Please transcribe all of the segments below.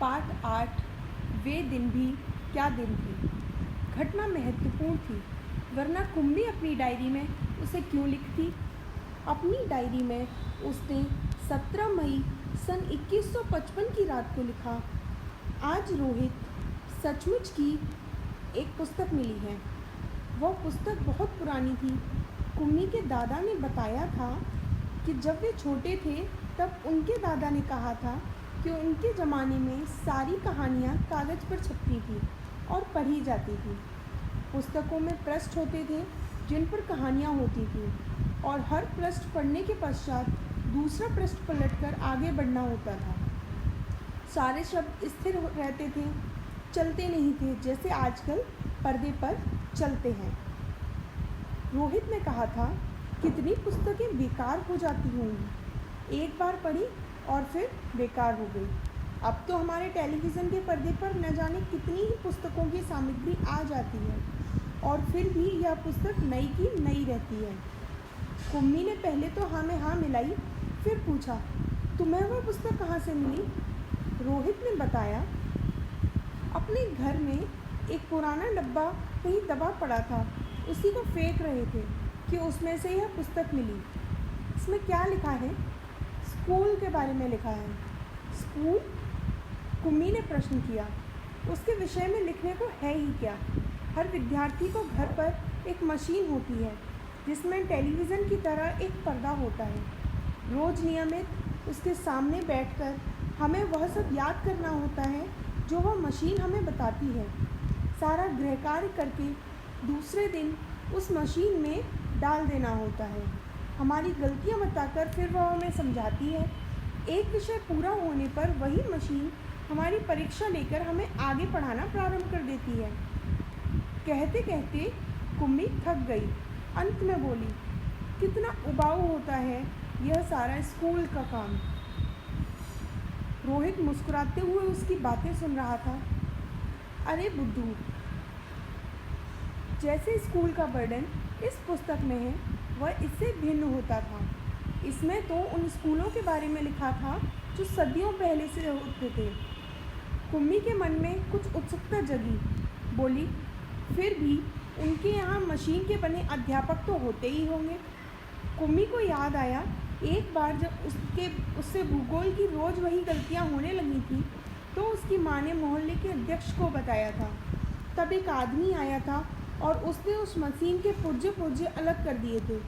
पाठ 8 वे दिन भी क्या दिन थे। घटना महत्वपूर्ण थी, वरना कुम्मी अपनी डायरी में उसे क्यों लिखती। अपनी डायरी में उसने 17 मई सन 2155 की रात को लिखा, आज रोहित सचमुच की एक पुस्तक मिली है। वह पुस्तक बहुत पुरानी थी। कुम्मी के दादा ने बताया था कि जब वे छोटे थे तब उनके दादा ने कहा था कि उनके ज़माने में सारी कहानियाँ कागज़ पर छपती थी और पढ़ी जाती थी। पुस्तकों में पृष्ठ होते थे जिन पर कहानियाँ होती थी और हर पृष्ठ पढ़ने के पश्चात दूसरा पृष्ठ पलटकर आगे बढ़ना होता था। सारे शब्द स्थिर रहते थे, चलते नहीं थे जैसे आजकल पर्दे पर चलते हैं। रोहित ने कहा था, कितनी पुस्तकें बेकार हो जाती होंगी, एक बार पढ़ी और फिर बेकार हो गई। अब तो हमारे टेलीविज़न के पर्दे पर न जाने कितनी ही पुस्तकों की सामग्री आ जाती है और फिर भी यह पुस्तक नई की नई रहती है। कुम्मी ने पहले तो हाँ में हाँ मिलाई, फिर पूछा, तुम्हें वह पुस्तक कहाँ से मिली। रोहित ने बताया, अपने घर में एक पुराना डब्बा कहीं दबा पड़ा था, उसी को फेंक रहे थे कि उसमें से यह पुस्तक मिली। इसमें क्या लिखा है। स्कूल के बारे में लिखा है। स्कूल? कुम्मी ने प्रश्न किया, उसके विषय में लिखने को है ही क्या। हर विद्यार्थी को घर पर एक मशीन होती है जिसमें टेलीविज़न की तरह एक पर्दा होता है। रोज़ नियमित उसके सामने बैठकर हमें वह सब याद करना होता है जो वह मशीन हमें बताती है। सारा गृह कार्य करके दूसरे दिन उस मशीन में डाल देना होता है। हमारी गलतियां बताकर फिर वह हमें समझाती है। एक विषय पूरा होने पर वही मशीन हमारी परीक्षा लेकर हमें आगे पढ़ाना प्रारंभ कर देती है। कहते कहते कुम्मी थक गई। अंत में बोली, कितना उबाऊ होता है यह सारा स्कूल का काम। रोहित मुस्कुराते हुए उसकी बातें सुन रहा था। अरे बुद्धू, जैसे स्कूल का बर्डन इस पुस्तक में है वह इससे भिन्न होता था। इसमें तो उन स्कूलों के बारे में लिखा था जो सदियों पहले से होते थे। कुम्मी के मन में कुछ उत्सुकता जगी। बोली, फिर भी उनके यहाँ मशीन के बने अध्यापक तो होते ही होंगे। कुम्मी को याद आया, एक बार जब उससे भूगोल की रोज़ वही गलतियाँ होने लगी थी तो उसकी माँ ने मोहल्ले के अध्यक्ष को बताया था। तब एक आदमी आया था और उसने उस मशीन के पुर्जे अलग कर दिए थे।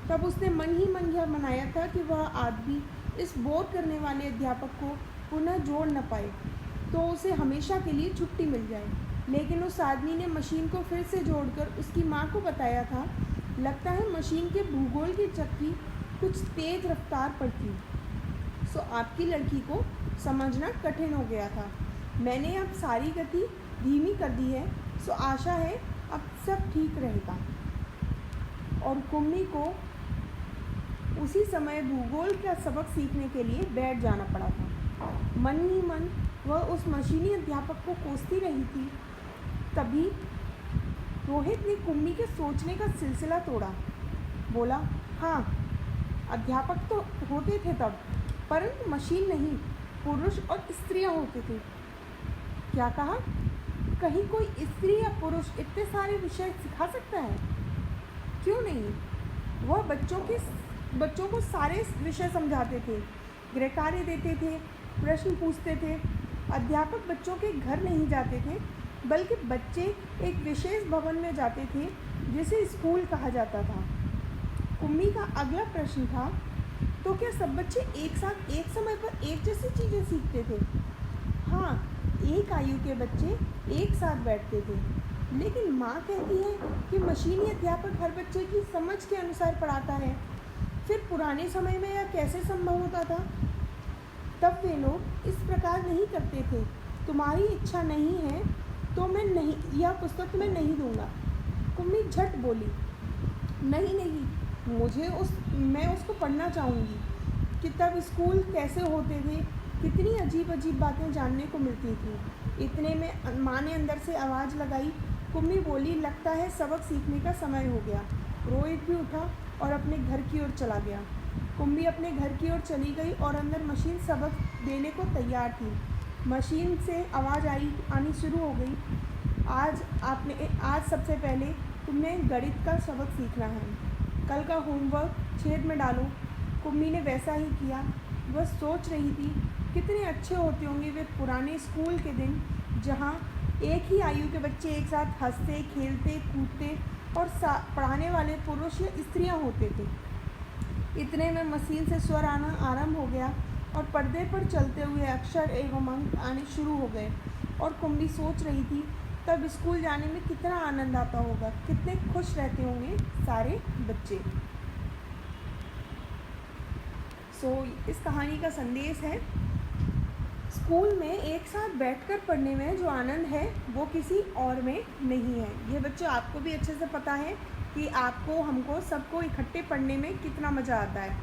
तब उसने मन ही मन यह मनाया था कि वह आदमी इस बोर करने वाले अध्यापक को पुनः जोड़ न पाए तो उसे हमेशा के लिए छुट्टी मिल जाए। लेकिन उस आदमी ने मशीन को फिर से जोड़कर उसकी माँ को बताया था, लगता है मशीन के भूगोल की चक्की कुछ तेज़ रफ्तार पर थी, सो आपकी लड़की को समझना कठिन हो गया था। मैंने अब सारी गति धीमी कर दी है, सो आशा है अब सब ठीक रहेगा। और कुम्मी को उसी समय भूगोल का सबक सीखने के लिए बैठ जाना पड़ा था। मन ही मन वह उस मशीनी अध्यापक को कोसती रही थी। तभी रोहित ने कुम्मी के सोचने का सिलसिला तोड़ा। बोला, हाँ, अध्यापक तो होते थे तब, परंतु मशीन नहीं, पुरुष और स्त्रियां होते थे। क्या कहा? कहीं कोई स्त्री या पुरुष इतने सारे विषय सिखा सकता है? क्यों नहीं? वह बच्चों को सारे विषय समझाते थे, गृह कार्य देते थे, प्रश्न पूछते थे। अध्यापक बच्चों के घर नहीं जाते थे, बल्कि बच्चे एक विशेष भवन में जाते थे जिसे स्कूल कहा जाता था। कुम्मी का अगला प्रश्न था, तो क्या सब बच्चे एक साथ एक समय पर एक जैसी चीज़ें सीखते थे? हाँ, एक आयु के बच्चे एक साथ बैठते थे, लेकिन माँ कहती है कि मशीनी अध्यापक हर बच्चे की समझ के अनुसार पढ़ाता है। फिर पुराने समय में यह कैसे संभव होता था? तब वे लोग इस प्रकार नहीं करते थे। तुम्हारी इच्छा नहीं है तो यह पुस्तक तुम्हें नहीं दूंगा। कुम्मी झट बोली, नहीं, मैं उसको पढ़ना चाहूँगी कि तब स्कूल कैसे होते थे, कितनी अजीब अजीब बातें जानने को मिलती थी। इतने में माँ ने अंदर से आवाज़ लगाई। कुम्मी बोली, लगता है सबक सीखने का समय हो गया। रोहित भी उठा और अपने घर की ओर चला गया। कुम्मी अपने घर की ओर चली गई और अंदर मशीन सबक देने को तैयार थी। मशीन से आवाज़ आनी शुरू हो गई। आज सबसे पहले तुम्हें गणित का सबक सीखना है। कल का होमवर्क छेद में डालो। कुम्मी ने वैसा ही किया। वह सोच रही थी कितने अच्छे होते होंगे वे पुराने स्कूल के दिन, जहाँ एक ही आयु के बच्चे एक साथ हंसते, खेलते, कूदते और पढ़ाने वाले पुरुष या स्त्रियाँ होते थे। इतने में मशीन से स्वर आना आरंभ हो गया और पर्दे पर चलते हुए अक्षर एवं अंक आने शुरू हो गए। और कुम्मी सोच रही थी तब स्कूल जाने में कितना आनंद आता होगा, कितने खुश रहते होंगे सारे बच्चे। इस कहानी का संदेश है, स्कूल में एक साथ बैठकर पढ़ने में जो आनंद है वो किसी और में नहीं है। ये बच्चों आपको भी अच्छे से पता है कि आपको, हमको, सबको इकट्ठे पढ़ने में कितना मज़ा आता है।